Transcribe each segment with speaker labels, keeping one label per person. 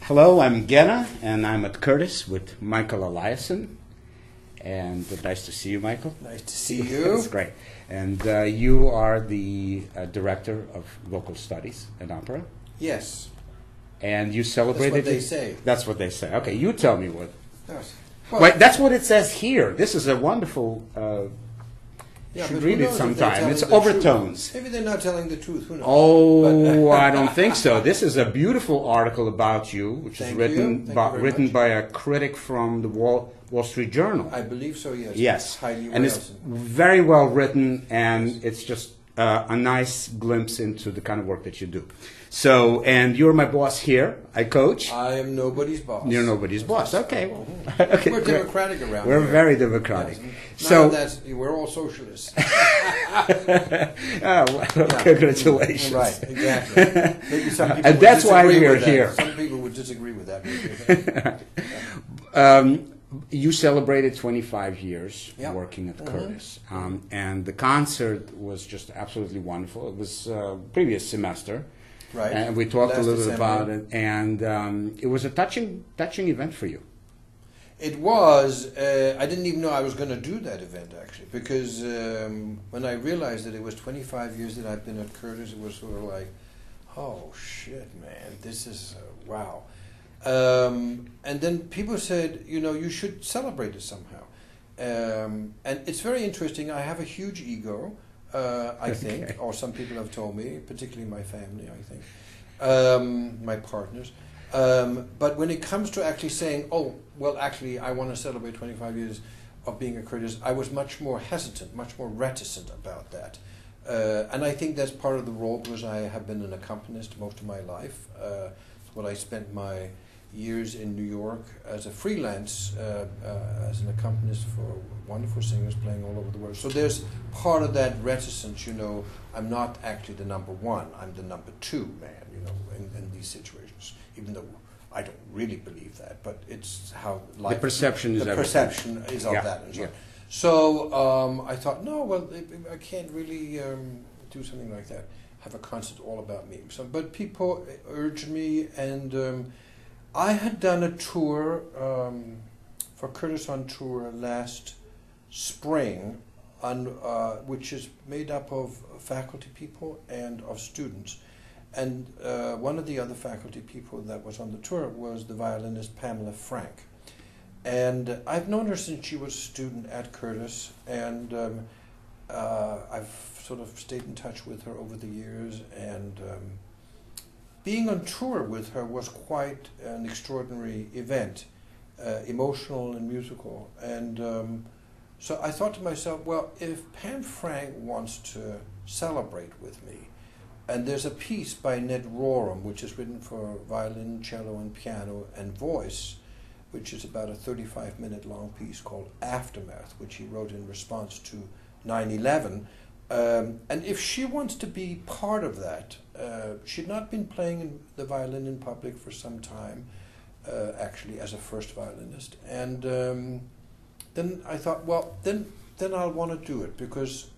Speaker 1: Hello, I'm Genna, and I'm at Curtis with Mikael Eliasen. And nice to see you, Michael.
Speaker 2: Nice to see you.
Speaker 1: That's great. And you are the director of vocal studies and opera.
Speaker 2: Yes.
Speaker 1: And you celebrated.
Speaker 2: That's what they say.
Speaker 1: That's what they say. Okay, you tell me what.
Speaker 2: Yes.
Speaker 1: Well, wait, that's what it says here. This is a wonderful.
Speaker 2: Yeah,
Speaker 1: should read it sometime. It's
Speaker 2: the
Speaker 1: Overtones.
Speaker 2: Truth. Maybe they're not telling the truth. Who knows?
Speaker 1: Oh, I don't think so. This is a beautiful article about you, which is written by a critic from the Wall Street Journal.
Speaker 2: I believe so. Yes.
Speaker 1: Yes,
Speaker 2: Heidi
Speaker 1: and it's very well written, and it's just a nice glimpse into the kind of work that you do. So, and you're my boss here. I coach.
Speaker 2: I am nobody's boss.
Speaker 1: You're nobody's boss. Okay. Well, okay.
Speaker 2: We're democratic around
Speaker 1: We're
Speaker 2: here.
Speaker 1: very democratic.
Speaker 2: Yes.
Speaker 1: So
Speaker 2: we're all socialists.
Speaker 1: well, congratulations.
Speaker 2: Right. Exactly. Maybe some people
Speaker 1: and that's why we're here.
Speaker 2: Some people would disagree with that.
Speaker 1: You celebrated 25 years working at
Speaker 2: Mm-hmm.
Speaker 1: Curtis, and the concert was just absolutely wonderful. It was previous semester,
Speaker 2: Right.
Speaker 1: and we talked a little bit about
Speaker 2: December.
Speaker 1: it, and it was a touching event for you.
Speaker 2: It was. I didn't even know I was going to do that event, actually, because when I realized that it was 25 years that I've been at Curtis, it was sort of like, oh, shit, man, this is, wow. And then people said, you should celebrate it somehow. And it's very interesting. I have a huge ego, I think, or some people have told me, particularly my family, I think, my partners. But when it comes to actually saying, oh, well, actually, I want to celebrate 25 years of being a Curtis, I was much more hesitant, much more reticent about that. And I think that's part of the role because I have been an accompanist most of my life. What I spent my years in New York as a freelance, as an accompanist for wonderful singers playing all over the world. So there's part of that reticence, I'm not actually the number one, I'm the number two man, in these situations, even though I don't really believe that, but it's how life...
Speaker 1: The perception is
Speaker 2: of that. And so So I thought, no, well, I can't really do something like that, have a concert all about me. But people urged me, and I had done a tour for Curtis on Tour last spring, which is made up of faculty people and of students. And one of the other faculty people that was on the tour was the violinist Pamela. And I've known her since she was a student at Curtis, and I've sort of stayed in touch with her over the years, and being on tour with her was quite an extraordinary event, emotional and musical. And so I thought to myself, well, if Pam Frank wants to celebrate with me, and there's a piece by Ned Rorem, which is written for violin, cello, and piano, and voice, which is about a 35-minute long piece called Aftermath, which he wrote in response to 9/11. And if she wants to be part of that, she'd not been playing the violin in public for some time, actually, as a first violinist. And then I thought, well, then I'll want to do it, because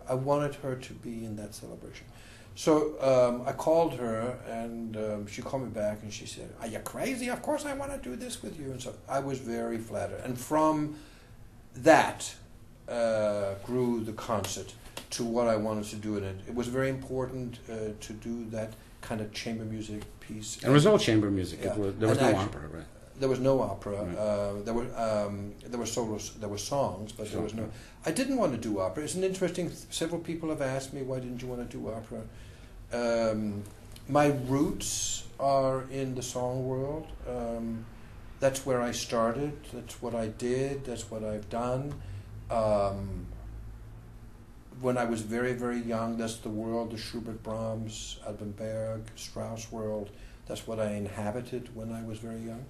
Speaker 2: I wanted her to be in that celebration. So I called her, and she called me back, and she said, "Are you crazy? Of course I want to do this with you." And so I was very flattered. And from that grew the concert to what I wanted to do in it. It was very important to do that kind of chamber music piece.
Speaker 1: And it was all chamber music.
Speaker 2: Yeah.
Speaker 1: There was no opera, right?
Speaker 2: There was no opera.
Speaker 1: Right.
Speaker 2: There were solos. There were songs, but there was no. I didn't want to do opera. It's an interesting. Several people have asked me, "Why didn't you want to do opera?" My roots are in the song world. That's where I started. That's what I did. That's what I've done. When I was very, very young, that's the world, the Schubert, Brahms, Alban Berg, Strauss world. That's what I inhabited when I was very young.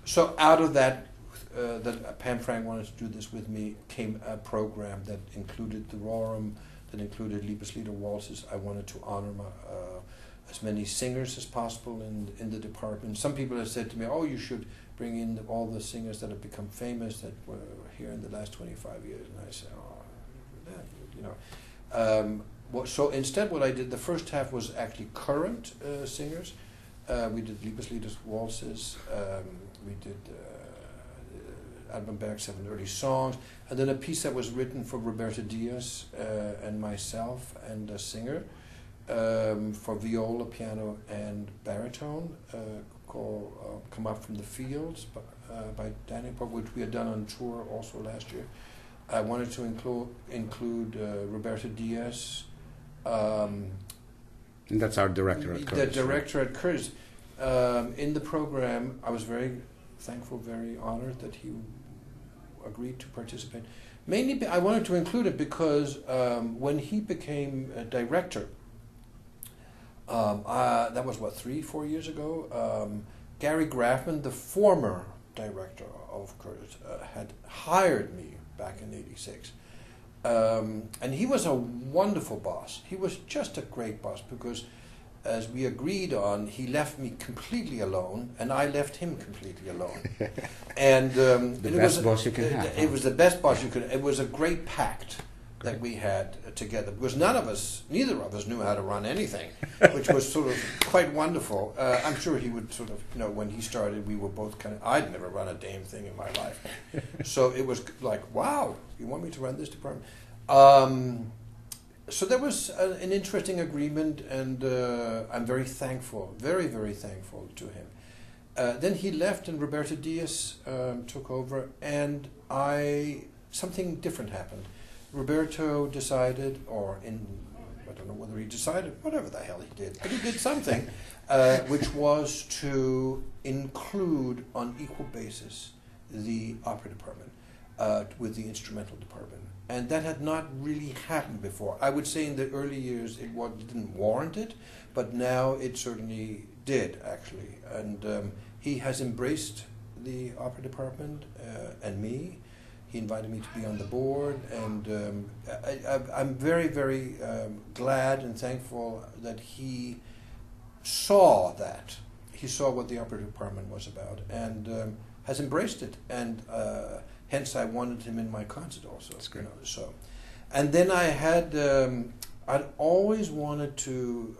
Speaker 2: So out of that, that Pam Frank wanted to do this with me, came a program that included the Rorem, that included Liebeslieder, waltzes. I wanted to honor as many singers as possible in the department. Some people have said to me, "Oh, you should bring in all the singers that have become famous that were here in the last 25 years." And I said, "Oh, that, So instead, what I did, the first half was actually current singers. We did Liebeslieder waltzes. We did Alban 7 early songs, and then a piece that was written for Roberto Diaz and myself and a singer for viola, piano, and baritone called "Come Up from the Fields" by Danny Pop, which we had done on tour also last year. I wanted to include Roberto Diaz.
Speaker 1: And that's our director at Curtis.
Speaker 2: The director at Curtis. In the program, I was very thankful, very honored that he agreed to participate. Mainly, I wanted to include it because when he became a director, that was 3-4 years ago, Gary Graffman, the former director of Curtis, had hired me back in '86. And he was a wonderful boss. He was just a great boss because, as we agreed on, he left me completely alone, and I left him completely alone. And
Speaker 1: the best boss you can have.
Speaker 2: It was the best boss you could. It was a great pact that we had together because neither of us knew how to run anything, which was sort of quite wonderful. I'm sure he would sort of, when he started, we were both I'd never run a damn thing in my life. So it was like, wow, you want me to run this department? So there was an interesting agreement, and I'm very thankful, very, very thankful to him. Then he left, and Roberto Diaz took over, and something different happened. Roberto decided, I don't know whether he decided, whatever the hell he did, but he did something, which was to include on equal basis the opera department with the instrumental department. And that had not really happened before. I would say in the early years it didn't warrant it, but now it certainly did, actually. And he has embraced the opera department and me. He invited me to be on the board, and I'm very, very glad and thankful that he saw that. He saw what the opera department was about, and has embraced it. And hence, I wanted him in my concert also.
Speaker 1: That's great.
Speaker 2: So, and then I had I'd always wanted to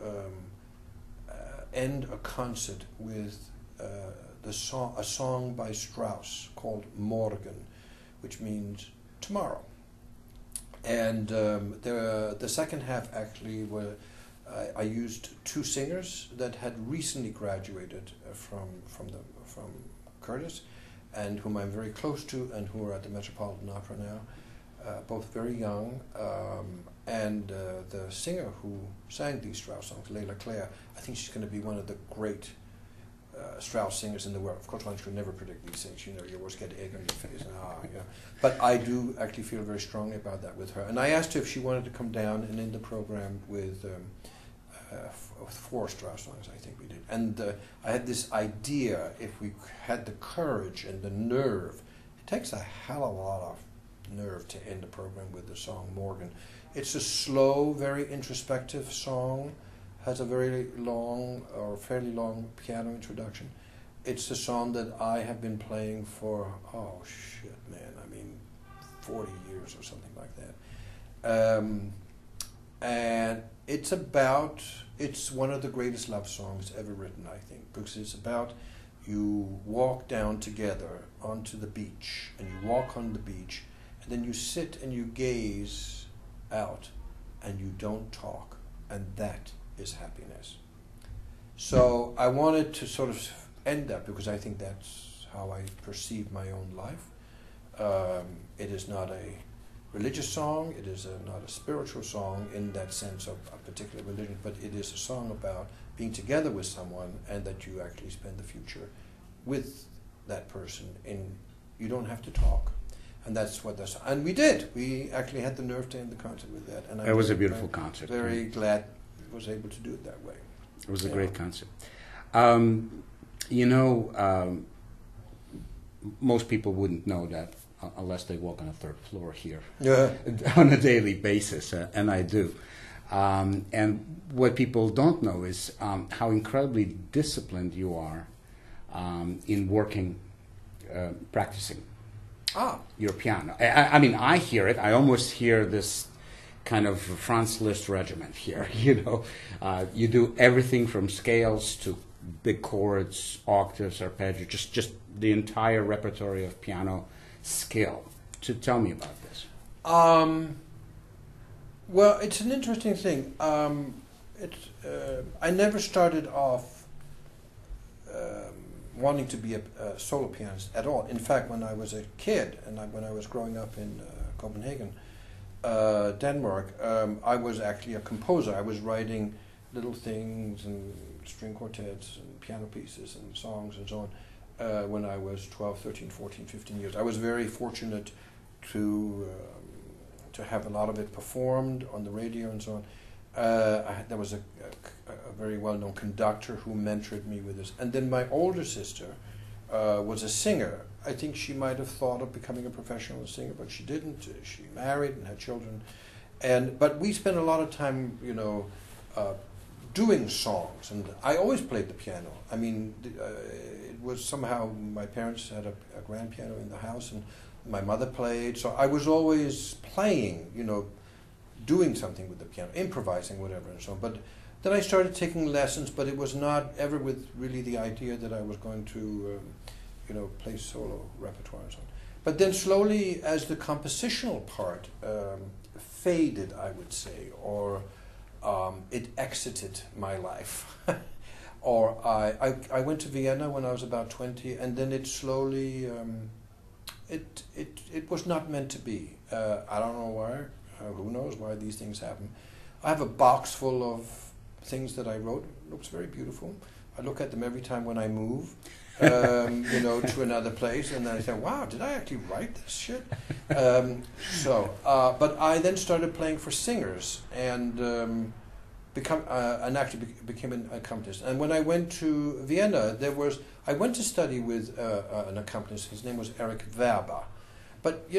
Speaker 2: end a concert with a song by Strauss called Morgen, which means tomorrow. And the second half actually I used two singers that had recently graduated from Curtis, and whom I'm very close to, and who are at the Metropolitan Opera now, both very young. And the singer who sang these Strauss songs, Leila, I think she's going to be one of the great Strauss singers in the world. Of course, one should never predict these things. You always get egg on your face. But I do actually feel very strongly about that with her. And I asked her if she wanted to come down and in the program with 4 Strauss songs, I think we did. And I had this idea, if we had the courage and the nerve, it takes a hell of a lot of nerve to end the program with the song Morgen. It's a slow, very introspective song, has a very long or fairly long piano introduction. It's a song that I have been playing for, 40 years or something like that. And it's one of the greatest love songs ever written, I think, because it's about you walk down together onto the beach, and you walk on the beach, and then you sit and you gaze out, and you don't talk, and that is happiness. So I wanted to sort of end that because I think that's how I perceive my own life. It is not a religious song, it is not a spiritual song in that sense of a particular religion, but it is a song about being together with someone and that you actually spend the future with that person, and you don't have to talk. And that's what that's. And we did. We actually had the nerve to end the concert with that. And
Speaker 1: it was a beautiful concert.
Speaker 2: Very glad I was able to do it that way.
Speaker 1: It was a great concert. Most people wouldn't know that unless they walk on a third floor here on a daily basis, and I do. And what people don't know is how incredibly disciplined you are in working, practicing your piano. I mean, I hear it. I almost hear this kind of Franz Liszt regiment here. You do everything from scales to big chords, octaves, arpeggio, just the entire repertory of piano skill. To tell me about this.
Speaker 2: Well, it's an interesting thing. I never started off wanting to be a solo pianist at all. In fact, when I was a kid and when I was growing up in Copenhagen, Denmark, I was actually a composer. I was writing little things and string quartets and piano pieces and songs and so on when I was 12, 13, 14, 15 years. I was very fortunate to have a lot of it performed on the radio and so on. There was a very well-known conductor who mentored me with this. And then my older sister was a singer. I think she might have thought of becoming a professional singer, but she didn't. She married and had children. But we spent a lot of time, doing songs. And I always played the piano. I mean, it was somehow my parents had a grand piano in the house, and my mother played. So I was always playing, doing something with the piano, improvising, whatever, and so on. But then I started taking lessons, but it was not ever with really the idea that I was going to, play solo repertoire and so on. But then slowly, as the compositional part faded, I would say, or it exited my life, or I went to Vienna when I was about 20, and then it slowly, it was not meant to be. I don't know why. Who knows why these things happen. I have a box full of things that I wrote. It looks very beautiful. I look at them every time when I move, to another place, and then I say, wow, did I actually write this shit? But I then started playing for singers and actually became an accompanist. And when I went to Vienna, I went to study with an accompanist. His name was Eric Werber. But,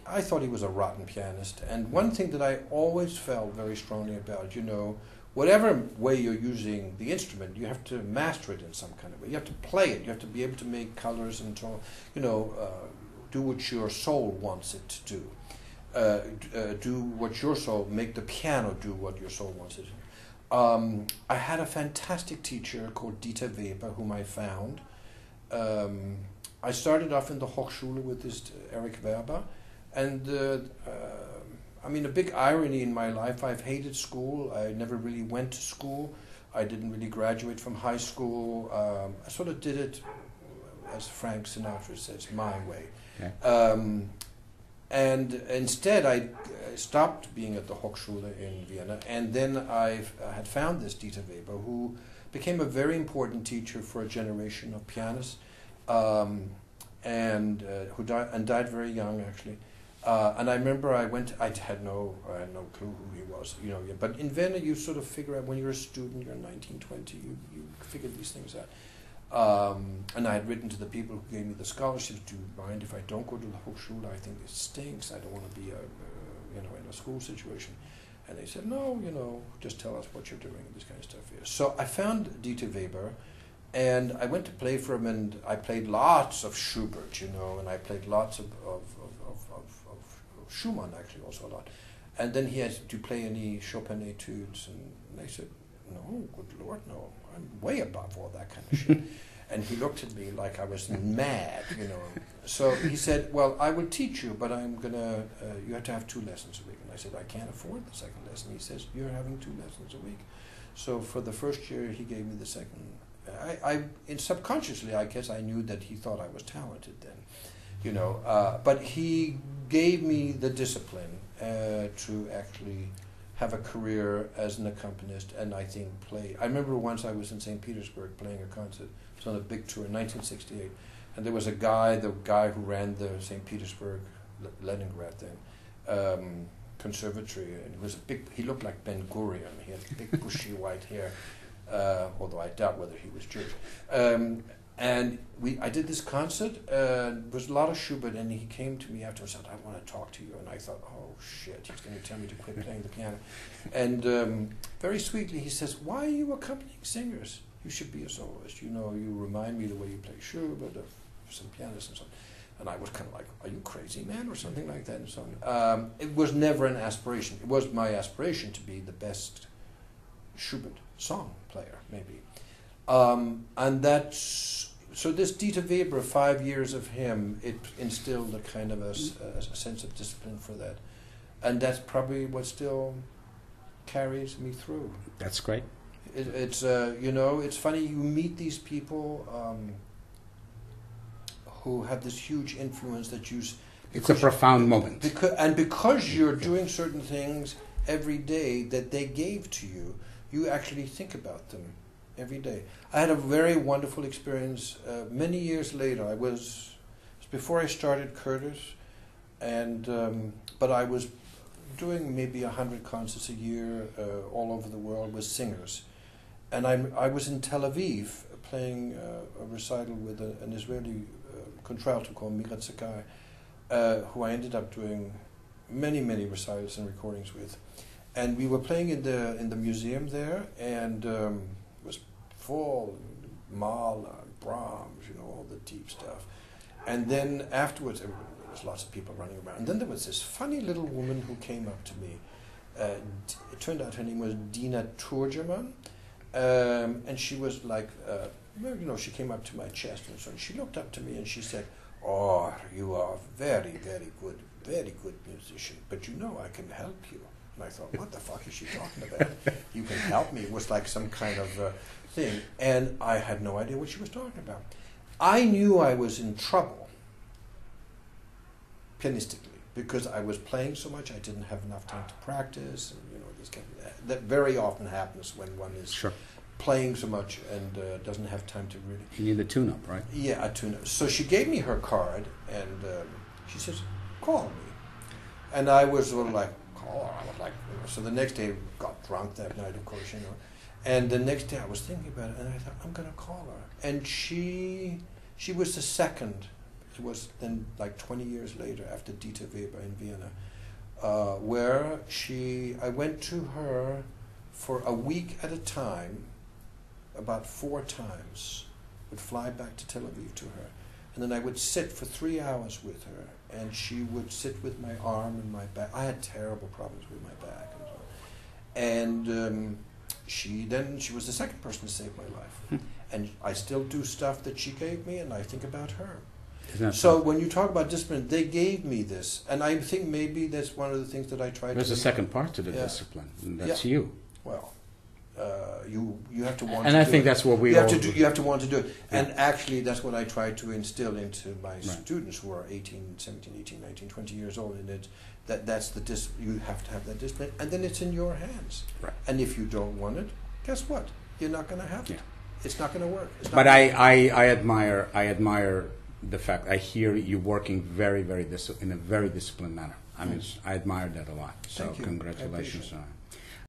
Speaker 2: I thought he was a rotten pianist. And one thing that I always felt very strongly about, whatever way you're using the instrument, you have to master it in some kind of way. You have to play it. You have to be able to make colors and do what your soul wants it to do. Do what your soul, make the piano do what your soul wants it to do. I had a fantastic teacher called Dieter Weber, whom I found. I started off in the Hochschule with this Eric Werber, and a big irony in my life, I've hated school. I never really went to school. I didn't really graduate from high school. I sort of did it, as Frank Sinatra says, my way. Okay. And instead, I stopped being at the Hochschule in Vienna, and then I had found this Dieter Weber, who became a very important teacher for a generation of pianists. Who died very young, actually. And I remember I had no clue who he was, But in Vienna, you sort of figure out when you're a student, you're 19, 20, you figure these things out. And I had written to the people who gave me the scholarships, do you mind if I don't go to the Hochschule? I think it stinks. I don't want to be in a school situation. And they said, no, just tell us what you're doing and this kind of stuff here. So I found Dieter Weber. And I went to play for him, and I played lots of Schubert, and I played lots of Schumann, actually, also a lot. And then he asked, do you play any Chopin etudes? And I said, no, good Lord, no. I'm way above all that kind of shit. And he looked at me like I was mad, So he said, well, I will teach you, but I'm going to, you have to have 2 lessons a week. And I said, I can't afford the second lesson. He says, you're having 2 lessons a week. So for the first year, he gave me the second. Subconsciously, I guess I knew that he thought I was talented then, but he gave me the discipline to actually have a career as an accompanist, and I think play. I remember once I was in St. Petersburg playing a concert. It was on a big tour in 1968, and there was the guy who ran the St. Petersburg, Leningrad then, conservatory, and he looked like Ben Gurion. He had big bushy white hair. Although I doubt whether he was Jewish. And I did this concert, there was a lot of Schubert, and he came to me afterwards and said, I want to talk to you. And I thought, oh shit, he's going to tell me to quit playing the piano. And very sweetly he says, why are you accompanying singers? You should be a soloist. You remind me the way you play Schubert, of some pianists and so on. And I was kind of like, are you crazy, man, or something like that and so on. It was never an aspiration. It was my aspiration to be the best Schubert song player, maybe. And that's, so this Dieter Weber, 5 years of him, it instilled a kind of a sense of discipline for that. And that's probably what still carries me through.
Speaker 1: That's great.
Speaker 2: It's you know, it's funny, you meet these people who have this huge influence that you...
Speaker 1: It's a profound moment.
Speaker 2: Because you're doing certain things every day that they gave to you, you actually think about them every day. I had a very wonderful experience many years later. It was before I started Curtis, and but I was doing maybe 100 concerts a year all over the world with singers. And I was in Tel Aviv playing a recital with an Israeli contralto called Mikael Eliasen, who I ended up doing many recitals and recordings with. And we were playing in the museum there, and it was full, Mahler, Brahms, you know, all the deep stuff. And then afterwards, there was lots of people running around. And then there was this funny little woman who came up to me. It turned out her name was Dina Turgeman. And she was like, you know, she came up to my chest and so on. She looked up to me and she said, "Oh, you are very good musician, but you know I can help you." And I thought, what the fuck is she talking about? You can help me. It was like some kind of thing. And I had no idea what she was talking about. I knew I was in trouble, pianistically, because I was playing so much, I didn't have enough time to practice, and you know, this kind of, that very often happens when one is playing so much and doesn't have time to really...
Speaker 1: You need a tune-up, right?
Speaker 2: Yeah, a tune-up. So she gave me her card, and she says, "Call me." And I was sort of like, call her? I was like, you know, so the next day, got drunk that night, of course, you know. And the next day I was thinking about it, and I thought, I'm going to call her. And she was the second. It was then like 20 years later, after Dieter Weber in Vienna, where I went to her for a week at a time, about 4 times, would fly back to Tel Aviv to her. And then I would sit for 3 hours with her, and she would sit with my arm and my back. I had terrible problems with my back. And she was the second person to save my life. And I still do stuff that she gave me, and I think about her. So when you talk about discipline, they gave me this. And I think maybe that's one of the things that I try to...
Speaker 1: There's a second part to the discipline, and that's you.
Speaker 2: Well, you have to want to do it.
Speaker 1: And I think that's what we
Speaker 2: you
Speaker 1: all...
Speaker 2: You have to want to do it.
Speaker 1: Yeah.
Speaker 2: And actually, that's what I try to instill into my students who are 17, 18, 19, 20 years old. And that's you have to have that discipline. And then it's in your hands.
Speaker 1: Right.
Speaker 2: And if you don't want it, guess what? You're not going to have it. It's not going to work.
Speaker 1: But I admire the fact, I hear you working in a very disciplined manner. I mean, I admire that a lot. So congratulations on it.